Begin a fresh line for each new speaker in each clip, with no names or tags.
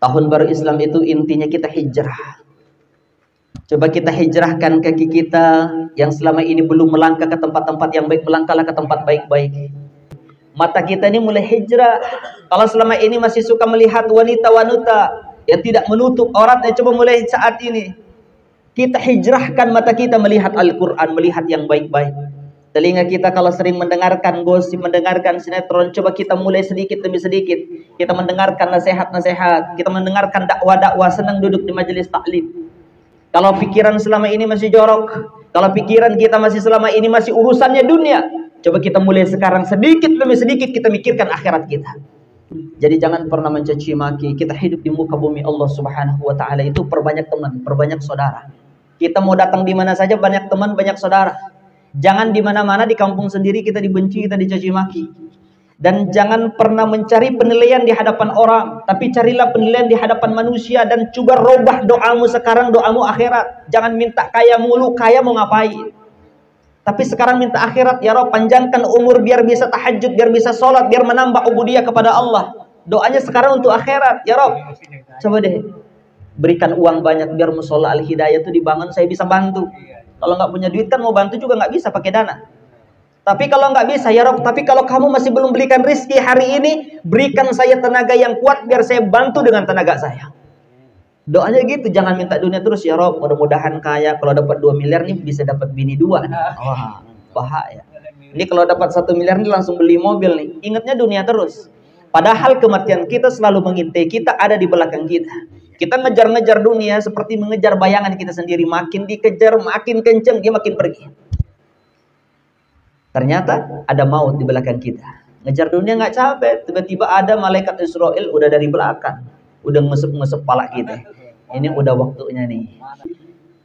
Tahun baru Islam itu intinya kita hijrah. Coba kita hijrahkan kaki kita yang selama ini belum melangkah ke tempat-tempat yang baik, melangkahlah ke tempat baik-baik. Mata kita ini mulai hijrah. Kalau selama ini masih suka melihat wanita-wanita yang tidak menutup auratnya, coba mulai saat ini kita hijrahkan mata kita melihat Al-Quran, melihat yang baik-baik. Telinga kita kalau sering mendengarkan gosip, mendengarkan sinetron, coba kita mulai sedikit demi sedikit. Kita mendengarkan nasihat-nasihat, kita mendengarkan dakwah-dakwah, senang duduk di majelis taklim. Kalau pikiran selama ini masih jorok, kalau pikiran kita masih selama ini masih urusannya dunia, coba kita mulai sekarang sedikit demi sedikit kita mikirkan akhirat kita. Jadi jangan pernah mencaci maki. Kita hidup di muka bumi Allah Subhanahu wa taala itu perbanyak teman, perbanyak saudara. Kita mau datang di mana saja banyak teman, banyak saudara. Jangan di mana-mana di kampung sendiri kita dibenci, kita dicaci maki. Dan jangan pernah mencari penilaian di hadapan orang, tapi carilah penilaian di hadapan manusia. Dan coba robah doamu sekarang, doamu akhirat. Jangan minta kaya mulu, kaya mau ngapain? Tapi sekarang minta akhirat, ya Rabb panjangkan umur biar bisa tahajud, biar bisa sholat, biar menambah ubudiyah kepada Allah. Doanya sekarang untuk akhirat, ya Rabb. Coba deh, berikan uang banyak biar musola Al-Hidayah itu dibangun, saya bisa bantu. Kalau nggak punya duit kan mau bantu juga nggak bisa pakai dana. Tapi kalau nggak bisa, ya Rabb, tapi kalau kamu masih belum berikan rizki hari ini, berikan saya tenaga yang kuat biar saya bantu dengan tenaga saya. Doanya gitu, jangan minta dunia terus, ya Rabb, mudah-mudahan kaya. Kalau dapat 2 miliar nih bisa dapat bini 2. Wah, bahaya. Ini kalau dapat 1 miliar nih langsung beli mobil nih. Ingatnya dunia terus. Padahal kematian kita selalu mengintai kita, ada di belakang kita. Kita ngejar-ngejar dunia seperti mengejar bayangan kita sendiri. Makin dikejar, makin kenceng, dia makin pergi. Ternyata ada maut di belakang kita. Ngejar dunia nggak capek. Tiba-tiba ada malaikat Israel udah dari belakang. Udah ngesep-ngesep pala kita. Ini udah waktunya nih.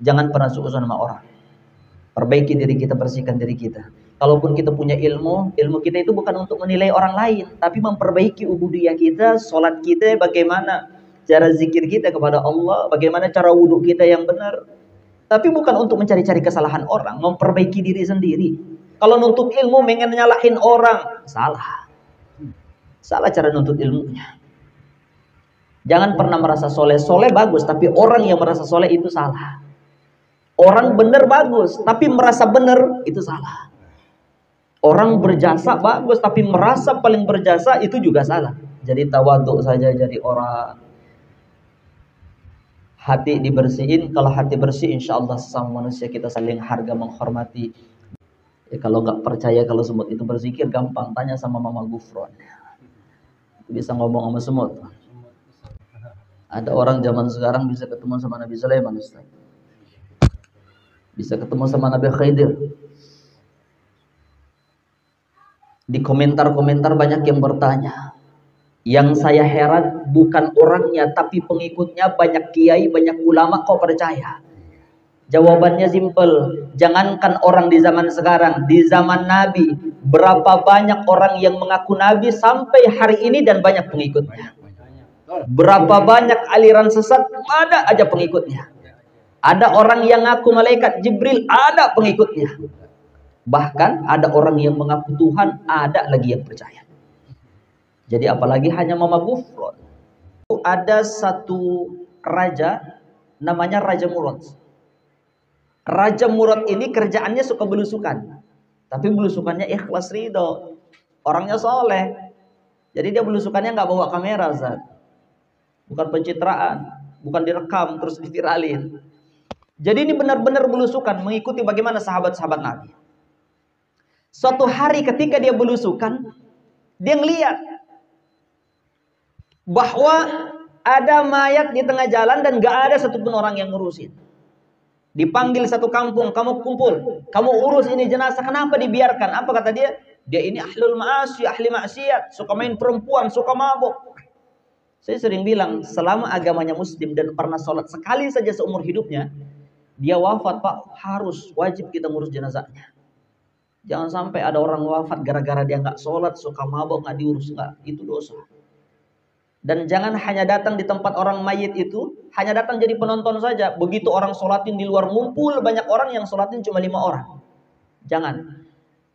Jangan pernah suuzon sama orang. Perbaiki diri kita, bersihkan diri kita. Kalaupun kita punya ilmu, ilmu kita itu bukan untuk menilai orang lain. Tapi memperbaiki ubudiyah kita, sholat kita bagaimana. Cara zikir kita kepada Allah, bagaimana cara wudhu kita yang benar. Tapi bukan untuk mencari-cari kesalahan orang, memperbaiki diri sendiri. Kalau nuntut ilmu, pengen nyalahin orang, salah. Salah cara nuntut ilmunya. Jangan pernah merasa soleh. Soleh bagus, tapi orang yang merasa soleh itu salah. Orang benar bagus, tapi merasa benar itu salah. Orang berjasa bagus, tapi merasa paling berjasa itu juga salah. Jadi tawaduk saja jadi orang. Hati dibersihin, kalau hati bersih insya Allah sesama manusia kita saling harga menghormati. Ya, kalau nggak percaya kalau semut itu berzikir gampang, tanya sama Mama Gufron. Bisa ngomong sama semut. Ada orang zaman sekarang bisa ketemu sama Nabi Sulaiman, Ustaz. Bisa ketemu sama Nabi Khidir. Di komentar-komentar banyak yang bertanya. Yang saya heran bukan orangnya tapi pengikutnya, banyak kiai, banyak ulama kok percaya. Jawabannya simpel. Jangankan orang di zaman sekarang, di zaman Nabi berapa banyak orang yang mengaku Nabi sampai hari ini dan banyak pengikutnya. Berapa banyak aliran sesat, ada aja pengikutnya. Ada orang yang ngaku malaikat Jibril, ada pengikutnya. Bahkan ada orang yang mengaku Tuhan, ada lagi yang percaya. Jadi apalagi hanya Mama Gufron. Ada satu raja namanya Raja Murad. Raja Murad ini kerjaannya suka belusukan. Tapi belusukannya ikhlas ridho. Orangnya soleh. Jadi dia belusukannya nggak bawa kamera, Ustaz. Bukan pencitraan, bukan direkam terus diviralin. Jadi ini benar-benar belusukan, mengikuti bagaimana sahabat-sahabat Nabi. Suatu hari ketika dia belusukan, dia ngeliat bahwa ada mayat di tengah jalan dan gak ada satupun orang yang ngurusin. Dipanggil satu kampung, kamu kumpul, kamu urus ini jenazah. Kenapa dibiarkan? Apa kata dia? Dia ini ahlul ma'asi, ahli maksiat, suka main perempuan, suka mabuk. Saya sering bilang, selama agamanya muslim dan pernah sholat sekali saja seumur hidupnya, dia wafat, Pak, harus wajib kita ngurus jenazahnya. Jangan sampai ada orang wafat gara-gara dia nggak sholat, suka mabuk, nggak diurus, nggak, itu dosa. Dan jangan hanya datang di tempat orang mayit itu, hanya datang jadi penonton saja. Begitu orang sholatin di luar, ngumpul banyak orang, yang sholatin cuma 5 orang. Jangan.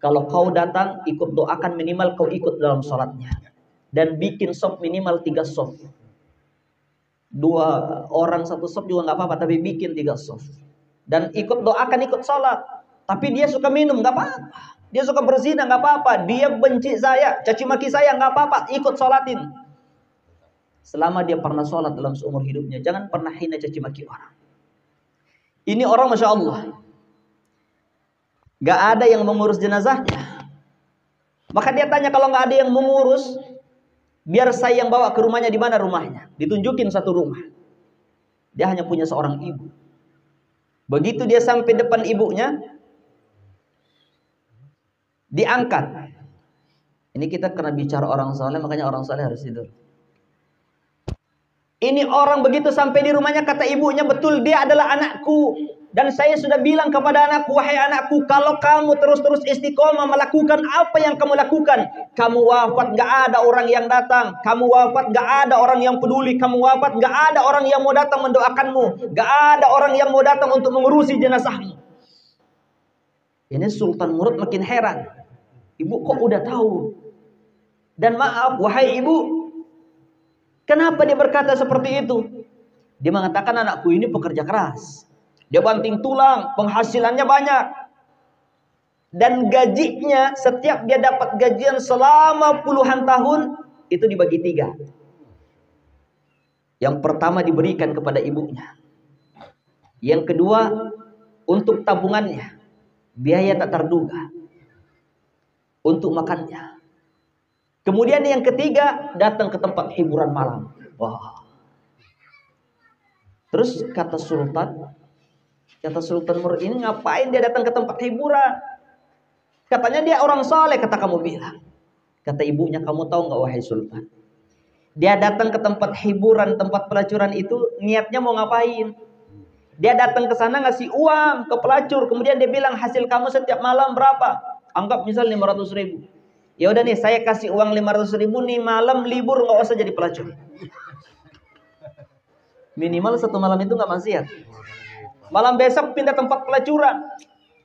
Kalau kau datang, ikut doakan, minimal kau ikut dalam sholatnya. Dan bikin sop minimal 3 sop. 2 orang satu saf juga nggak apa-apa, tapi bikin 3 saf. Dan ikut doakan, ikut sholat. Tapi dia suka minum, nggak apa-apa. Dia suka berzina, nggak apa-apa. Dia benci saya, caci maki saya, nggak apa-apa. Ikut sholatin. Selama dia pernah sholat dalam seumur hidupnya, jangan pernah hina caci maki orang. Ini orang Masya Allah, nggak ada yang mengurus jenazahnya. Maka dia tanya, kalau nggak ada yang mengurus, biar saya yang bawa ke rumahnya. Di mana rumahnya? Ditunjukin satu rumah. Dia hanya punya seorang ibu. Begitu dia sampai depan ibunya, diangkat. Ini kita kena bicara orang saleh, makanya orang saleh harus tidur. Ini orang begitu sampai di rumahnya, kata ibunya, betul dia adalah anakku. Dan saya sudah bilang kepada anakku, wahai anakku, kalau kamu terus-terus istiqomah melakukan apa yang kamu lakukan, kamu wafat gak ada orang yang datang, kamu wafat gak ada orang yang peduli, kamu wafat gak ada orang yang mau datang mendoakanmu, gak ada orang yang mau datang untuk mengurusi jenazahmu. Ini Sultan Murad makin heran. Ibu kok udah tahu? Dan maaf, wahai ibu, kenapa dia berkata seperti itu? Dia mengatakan, anakku ini pekerja keras. Dia banting tulang, penghasilannya banyak. Dan gajinya, setiap dia dapat gajian selama puluhan tahun, itu dibagi 3. Yang pertama diberikan kepada ibunya. Yang kedua, untuk tabungannya. Biaya tak terduga. Untuk makannya. Kemudian yang ketiga, datang ke tempat hiburan malam. Wah. Terus kata Sultan Murad ini, ngapain dia datang ke tempat hiburan? Katanya dia orang saleh, kata kamu bilang. Kata ibunya, kamu tahu nggak wahai Sultan? Dia datang ke tempat hiburan, tempat pelacuran itu, niatnya mau ngapain? Dia datang ke sana ngasih uang ke pelacur, kemudian dia bilang, hasil kamu setiap malam berapa? Anggap misal 500.000. Ya udah nih, saya kasih uang 500.000 nih, malam libur nggak usah jadi pelacur. Minimal 1 malam itu nggak maksiat. Malam besok pindah tempat pelacuran.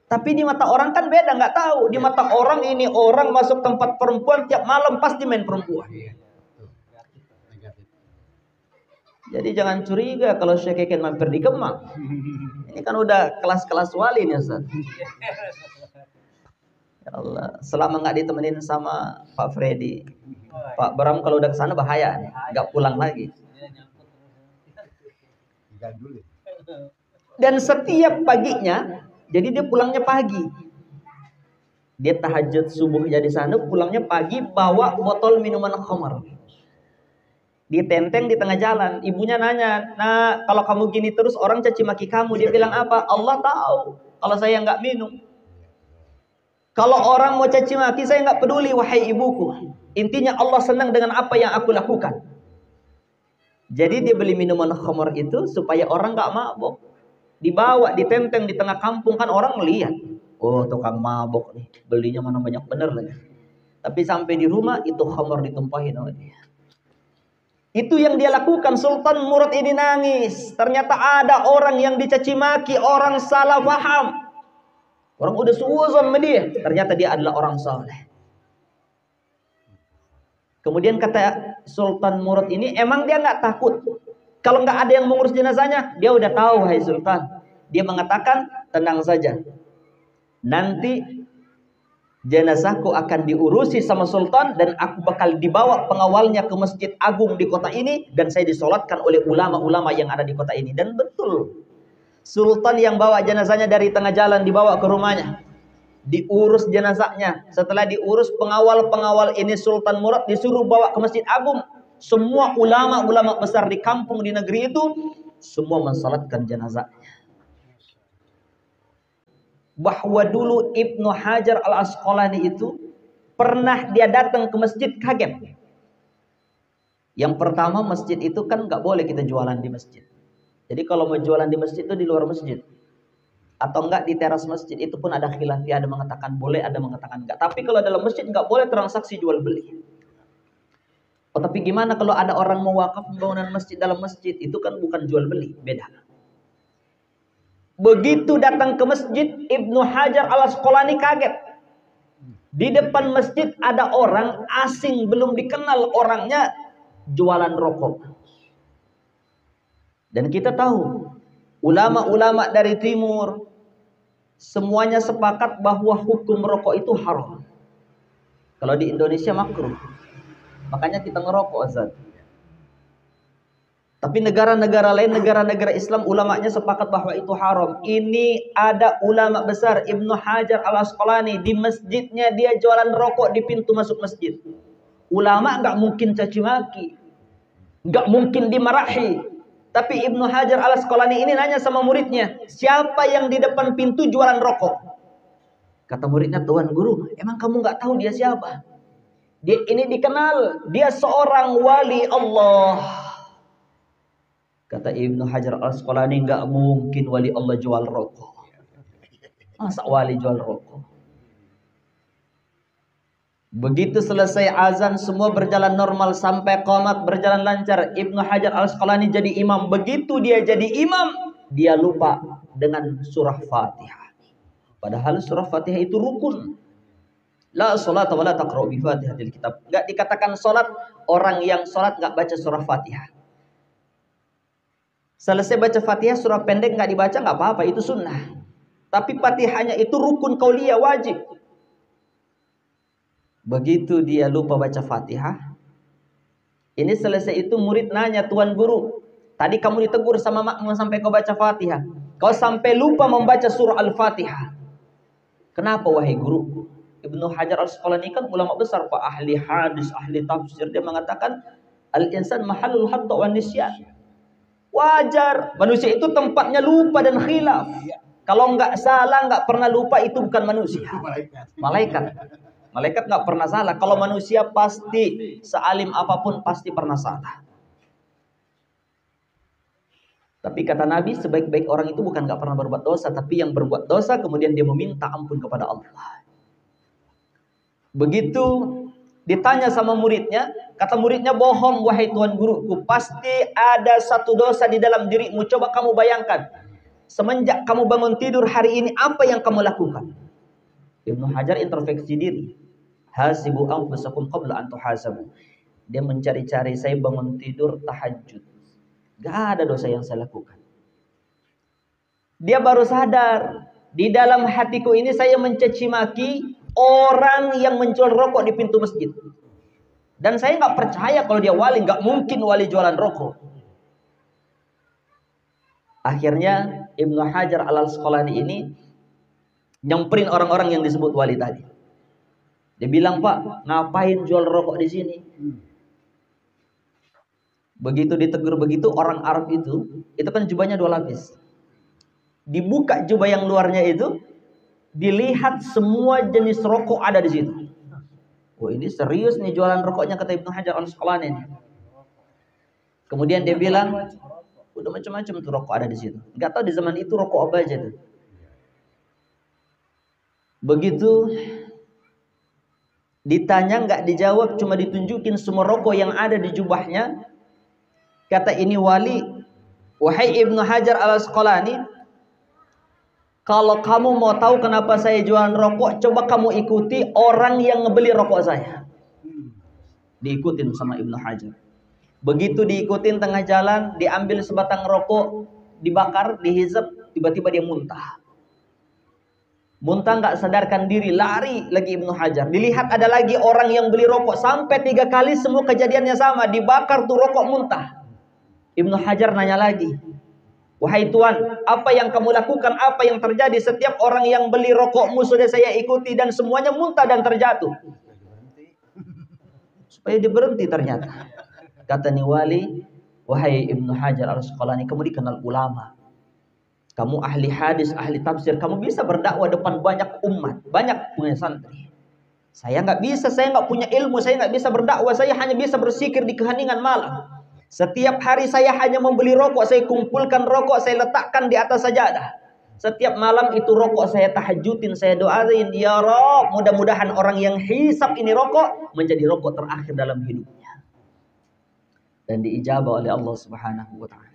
Tapi di mata orang kan beda, nggak tahu. Di mata orang ini orang masuk tempat perempuan tiap malam pasti main perempuan. Jadi jangan curiga kalau Syekh Keken mampir di Kemang. Ini kan udah kelas-kelas wali nih Ustaz. Ya Allah, selama nggak ditemenin sama Pak Freddy, Pak Bram kalau udah kesana bahaya nih, nggak pulang lagi. Dan setiap paginya, jadi dia pulangnya pagi. Dia tahajud subuhnya di sana, pulangnya pagi, bawa botol minuman khamar. Ditenteng di tengah jalan. Ibunya nanya, nah kalau kamu gini terus orang caci maki kamu. Dia bilang apa? Allah tahu kalau saya nggak minum. Kalau orang mau caci maki, saya nggak peduli wahai ibuku. Intinya Allah senang dengan apa yang aku lakukan. Jadi dia beli minuman khamar itu supaya orang nggak mabuk. Dibawa, ditenteng di tengah kampung, kan orang melihat. Oh, tukang mabuk nih, belinya mana banyak bener lagi. Tapi sampai di rumah itu khamar ditumpahin oleh dia. Itu yang dia lakukan. Sultan Murad ini nangis. Ternyata ada orang yang dicaci maki, orang salah paham. Orang udah suuzon sama dia. Ternyata dia adalah orang saleh. Kemudian kata Sultan Murad ini, emang dia nggak takut kalau nggak ada yang mengurus jenazahnya? Dia udah tahu, hai Sultan. Dia mengatakan, tenang saja. Nanti jenazahku akan diurusi sama Sultan dan aku bakal dibawa pengawalnya ke Masjid Agung di kota ini dan saya disolatkan oleh ulama-ulama yang ada di kota ini. Dan betul, Sultan yang bawa jenazahnya dari tengah jalan dibawa ke rumahnya, diurus jenazahnya. Setelah diurus, pengawal-pengawal ini Sultan Murad disuruh bawa ke Masjid Agung. Semua ulama-ulama besar di kampung, di negeri itu, semua mensalatkan jenazahnya. Bahwa dulu Ibnu Hajar al-Asqalani itu pernah dia datang ke masjid, kaget. Yang pertama, masjid itu kan nggak boleh kita jualan di masjid. Jadi kalau mau jualan di masjid itu di luar masjid. Atau enggak di teras masjid, itu pun ada khilaf. Ada mengatakan boleh, ada mengatakan enggak. Tapi kalau dalam masjid nggak boleh transaksi jual beli. Oh, tapi gimana kalau ada orang mau wakaf pembangunan masjid dalam masjid? Itu kan bukan jual beli, beda. Begitu datang ke masjid, Ibnu Hajar al-Asqalani kaget. Di depan masjid ada orang asing, belum dikenal orangnya, jualan rokok. Dan kita tahu ulama-ulama dari timur semuanya sepakat bahwa hukum rokok itu haram. Kalau di Indonesia makruh. Makanya kita ngerokok, Ustaz. Tapi negara-negara lain, negara-negara Islam, ulamanya sepakat bahwa itu haram. Ini ada ulama besar, Ibnu Hajar Al-Asqalani, di masjidnya dia jualan rokok di pintu masuk masjid. Ulama nggak mungkin caci maki, nggak mungkin dimarahi. Tapi Ibnu Hajar Al-Asqalani ini nanya sama muridnya, siapa yang di depan pintu jualan rokok? Kata muridnya, Tuan Guru, emang kamu nggak tahu dia siapa? Dia ini dikenal, dia seorang wali Allah. Kata Ibnu Hajar Al-Asqalani, nggak mungkin wali Allah jual rokok. Masa wali jual rokok? Begitu selesai azan, semua berjalan normal sampai qomat berjalan lancar. Ibnu Hajar Al-Asqalani jadi imam. Begitu dia jadi imam, dia lupa dengan surah Fatihah. Padahal surah Fatihah itu rukun. La salat wa la taqra'u bi Fatihatil kitab. Enggak dikatakan salat orang yang salat enggak baca surah Fatihah. Selesai baca Fatihah, surah pendek nggak dibaca nggak apa-apa, itu sunnah. Tapi Fatihahnya itu rukun qauliyah, wajib. Begitu dia lupa baca Fatihah, ini selesai itu murid nanya, Tuan Guru, tadi kamu ditegur sama makmum sampai kau baca Fatihah, kau sampai lupa membaca surah Al-Fatihah. Kenapa wahai guru? Ibnu Hajar Al-Asqalani kan ulama besar, Pak, ahli hadis, ahli tafsir. Dia mengatakan al-insan mahallul khata' wan nisyan. Wajar, manusia itu tempatnya lupa dan khilaf. Kalau nggak salah, nggak pernah lupa, itu bukan manusia. Malaikat. Malaikat nggak pernah salah. Kalau manusia pasti, sealim apapun pasti pernah salah. Tapi kata Nabi, sebaik-baik orang itu bukan nggak pernah berbuat dosa, tapi yang berbuat dosa kemudian dia meminta ampun kepada Allah. Begitu ditanya sama muridnya, kata muridnya, bohong wahai Tuan Guruku, pasti ada satu dosa di dalam dirimu. Coba kamu bayangkan, semenjak kamu bangun tidur hari ini, apa yang kamu lakukan? Ibnu Hajar introspeksi diri. Hasibu anfusakum qabla an tuhasabu. Dia mencari-cari, saya bangun tidur tahajud, gak ada dosa yang saya lakukan. Dia baru sadar, di dalam hatiku ini saya mencaci maki orang yang menjual rokok di pintu masjid. Dan saya nggak percaya kalau dia wali, nggak mungkin wali jualan rokok. Akhirnya Ibnu Hajar Al-Asqalani ini nyamperin orang-orang yang disebut wali tadi. Dia bilang, Pak, ngapain jual rokok di sini? Begitu ditegur begitu, orang Arab itu kan jubahnya 2 lapis. Dibuka jubah yang luarnya itu, dilihat semua jenis rokok ada di situ. Oh, ini serius nih jualan rokoknya, kata Ibnu Hajar Al-Asqalani. Kemudian dia bilang, udah macam-macam tuh rokok ada di situ. Nggak tahu di zaman itu rokok apa aja tuh. Begitu ditanya nggak dijawab, cuma ditunjukin semua rokok yang ada di jubahnya. Kata ini wali, wahai Ibnu Hajar Al-Asqalani, kalau kamu mau tahu kenapa saya jualan rokok, coba kamu ikuti orang yang ngebeli rokok saya. Diikutin sama Ibnu Hajar. Begitu diikutin tengah jalan, diambil sebatang rokok, dibakar, dihisap, tiba-tiba dia muntah. Muntah nggak sadarkan diri, lari lagi Ibnu Hajar. Dilihat ada lagi orang yang beli rokok, sampai 3 kali semua kejadiannya sama, dibakar tuh rokok, muntah. Ibnu Hajar nanya lagi, wahai Tuan, apa yang kamu lakukan? Apa yang terjadi? Setiap orang yang beli rokokmu sudah saya ikuti dan semuanya muntah dan terjatuh. Supaya dia berhenti ternyata. Kata ni wali, wahai Ibnu Hajar Al-Asqalani, kamu dikenal ulama. Kamu ahli hadis, ahli tafsir. Kamu bisa berdakwah depan banyak umat, banyak punya santri. Saya nggak bisa, saya nggak punya ilmu, saya nggak bisa berdakwah. Saya hanya bisa bersikir di keheningan malam. Setiap hari saya hanya membeli rokok, saya kumpulkan rokok, saya letakkan di atas sajadah. Setiap malam itu rokok saya tahajudin, saya doain, ya Rabb, mudah-mudahan orang yang hisap ini rokok menjadi rokok terakhir dalam hidupnya. Dan diijabah oleh Allah Subhanahu wa ta'ala.